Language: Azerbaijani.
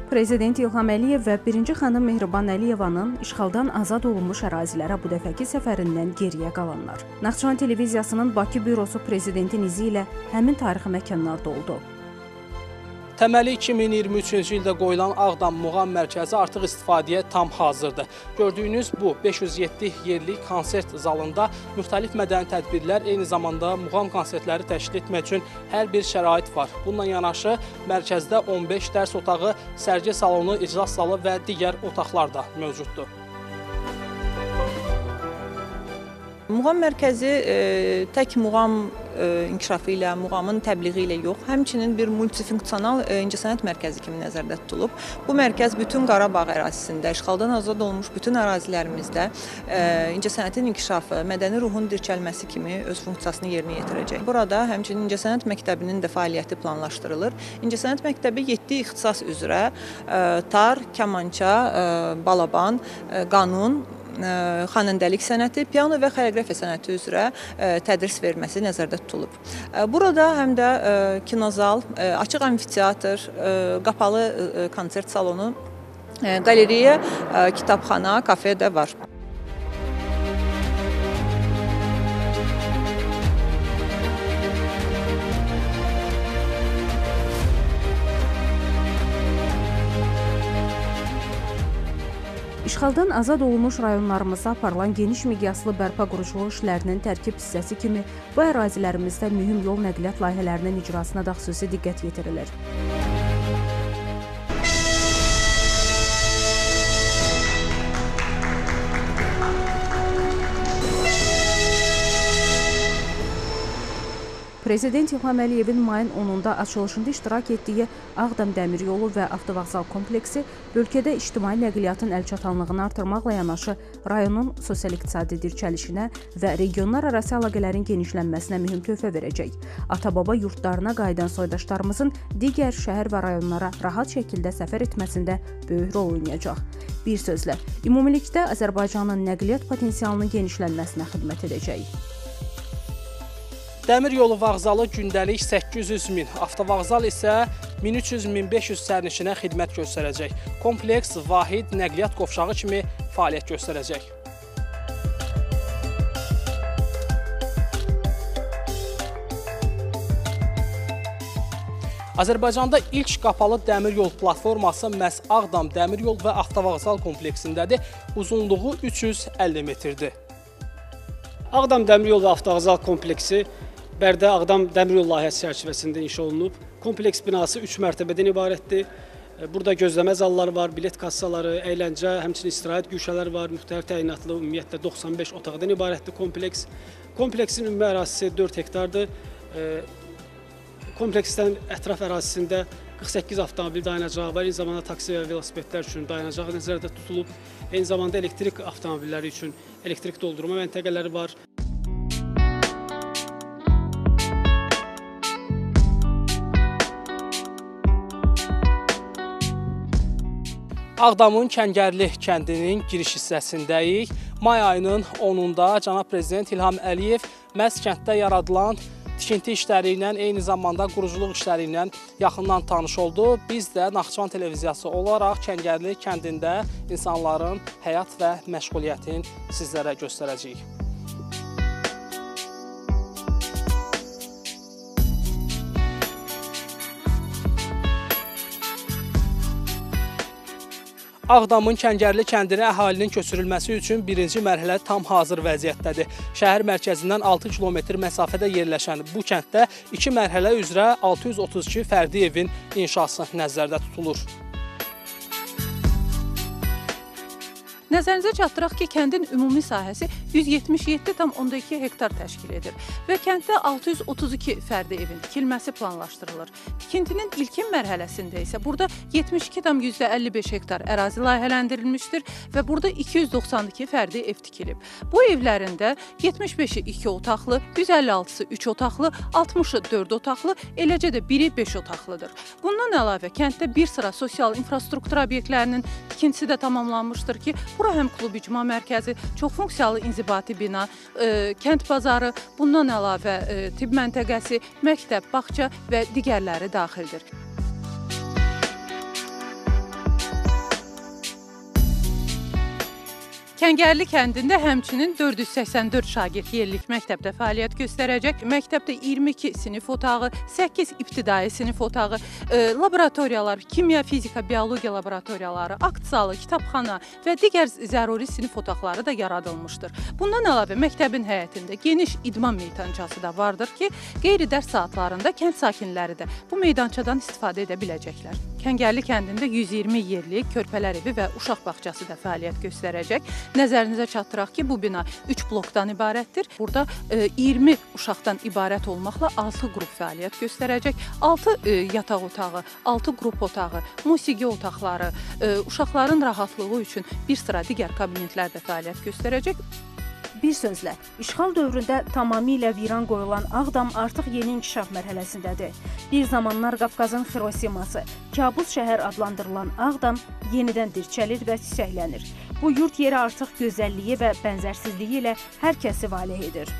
Prezident İlham Əliyev və birinci xanım Mehriban Əliyevanın işğaldan azad olunmuş ərazilərə bu dəfəki səfərindən geriyə qalanlar. Naxçıvan televiziyasının Bakı bürosu prezidentin izi ilə həmin tarixi məkanlarda oldu. Təməli 2023-cü ildə qoyulan Ağdam Muğam Mərkəzi artıq istifadəyə tam hazırdır. Gördüyünüz bu 507 yerlik konsert zalında müxtəlif mədəni tədbirlər, eyni zamanda muğam konsertləri təşkil etmək üçün hər bir şərait var. Bununla yanaşı mərkəzdə 15 dərs otağı, sərgi salonu, iclas zalı və digər otaqlar da mövcuddur. Muğam mərkəzi tək muğam inkişafı ilə, muğamın təbliği ilə yox, həmçinin bir multifunksional incəsənət mərkəzi kimi nəzərdə tutulub. Bu mərkəz bütün Qarabağ ərazisində, işğaldan azad olmuş bütün ərazilərimizdə incəsənətin inkişafı, mədəni ruhun dirçəlməsi kimi öz funksiyasını yerinə yetirəcək. Burada həmçinin incəsənət məktəbinin də fəaliyyəti planlaşdırılır. İncəsənət məktəbi 7 ixtisas üzrə tar, kamança, balaban, qanun, xanəndəlik sənəti, piano və xoreografiya sənəti üzrə tədris verməsi nəzərdə tutulub. Burada həm də kinozal, açıq amfiteatr, qapalı konsert salonu, qaleriya, kitabxana, kafe də var. İşğaldan azad olunmuş rayonlarımızda aparılan geniş miqyaslı bərpa quruculuq işlərinin tərkib hissəsi kimi bu ərazilərimizdə mühüm yol nəqliyyat layihələrinin icrasına da xüsusi diqqət yetirilir. Prezident İlham Əliyevin mayın 10-da açılışında iştirak etdiyi Ağdam Dəmir Yolu və Avtovağzal kompleksi bölgədə ictimai nəqliyyatın əlçatanlığını artırmaqla yanaşı rayonun sosial-iqtisadi dirçəlişinə və regionlar arası əlaqələrin genişlənməsinə mühüm töhfə verəcək. Ata-baba yurtlarına qayıdan soydaşlarımızın digər şəhər və rayonlara rahat şəkildə səfər etməsində böyük rol oynayacaq. Bir sözlə, ümumilikdə Azərbaycanın nəqliyyat potensialının genişlənməsinə xidmət edəcək. Dəmir yolu vağzalı gündəlik 800 min, avtovağzal isə 1300-1500 sərnişinə xidmət göstərəcək. Kompleks vahid nəqliyyat qovşağı kimi fəaliyyət göstərəcək. Azərbaycanda ilk qapalı dəmir yol platforması məhz Ağdam Dəmir yol və Avtovağzal kompleksindədir. Uzunluğu 350 metrdir. Ağdam Dəmir yol və Avtovağzal kompleksi Bərdə Ağdam Dəmir yol layihəsi çərçivəsində inşa olunub. Kompleks binası 3 mərtəbədən ibarətdir. Burada gözləmə zalları var, bilet kassaları, əyləncə, həmçinin istirahət güşələri var, müxtəlif təyinatlı, ümumiyyətlə 95 otaqdan ibarətdir kompleks. Kompleksin ümumi ərazisi 4 hektardır. Kompleksdən ətraf ərazisində 48 avtomobil dayanacağı var, eyni zamanda taksi və velosipedlər üçün dayanacağı nəzərdə tutulub. Eyni zamanda elektrik avtomobilləri üçün elektrik doldurma məntəqələri var. Ağdamın Kəngərli kəndinin giriş hissəsindəyik. May ayının 10-da cənab prezident İlham Əliyev məhz kənddə yaradılan tikinti işləri ilə, eyni zamanda quruculuq işləri ilə yaxından tanış oldu. Biz də Naxçıvan televiziyası olaraq Kəngərli kəndində insanların həyat və məşğuliyyətini sizlərə göstərəcəyik. Ağdamın Kəngərli kəndinə əhalinin köçürülməsi üçün birinci mərhələ tam hazır vəziyyətdədir. Şəhər mərkəzindən 6 kilometr məsafədə yerləşən bu kənddə 2 mərhələ üzrə 632 fərdi evin inşası nəzərdə tutulur. Nəzərinizə çatdıraq ki, kəndin ümumi sahəsi 177,2 hektar təşkil edir və kənddə 632 fərdi evin tikilməsi planlaşdırılır. Tikintinin ilkin mərhələsində isə burada 72,55 hektar ərazi layihələndirilmişdir və burada 292 fərdi ev tikilib. Bu evlərində 75-i 2 otaqlı, 156-sı 3 otaqlı, 60-ı 4 otaqlı, eləcə də biri 5 otaqlıdır. Bundan əlavə kənddə bir sıra sosial infrastruktur obyektlərinin tikintisi də tamamlanmışdır ki, bura həm klub icma mərkəzi, çoxfunksiyalı inzibati bina, kənd bazarı, bundan əlavə tibb məntəqəsi, məktəb, bağça və digərləri daxildir. Kəngərli kəndində həmçinin 484 şagird yerlik məktəbdə fəaliyyət göstərəcək. Məktəbdə 22 sinif otağı, 8 ibtidai sinif otağı, laboratoriyalar, kimya, fizika, biologiya laboratoriyaları, akt zalı, kitabxana və digər zəruri sinif otaqları da yaradılmışdır. Bundan əlavə məktəbin həyətində geniş idman meydançası da vardır ki, qeyri-dərs saatlarında kənd sakinləri də bu meydançadan istifadə edə biləcəklər. Kəngərli kəndində 120 yerlik körpələr evi və uşaq bağçası da fəaliyyət göstərəcək. Nəzərinizə çatdıraq ki, bu bina 3 blokdan ibarətdir. Burada 20 uşaqdan ibarət olmaqla 6 qrup fəaliyyət göstərəcək. 6 yataq otağı, 6 qrup otağı, musiqi otaqları, uşaqların rahatlığı üçün bir sıra digər kabinetlər də fəaliyyət göstərəcək. Bir sözlə, işğal dövründə tamamilə viran qoyulan Ağdam artıq yeni inkişaf mərhələsindədir. Bir zamanlar Qafqazın Xirosiması, kabus şəhər adlandırılan Ağdam yenidən dirçəlir və çiçəklənir. Bu yurt yeri artıq gözəlliyi və bənzərsizliyi ilə hər kəsi valeh edir.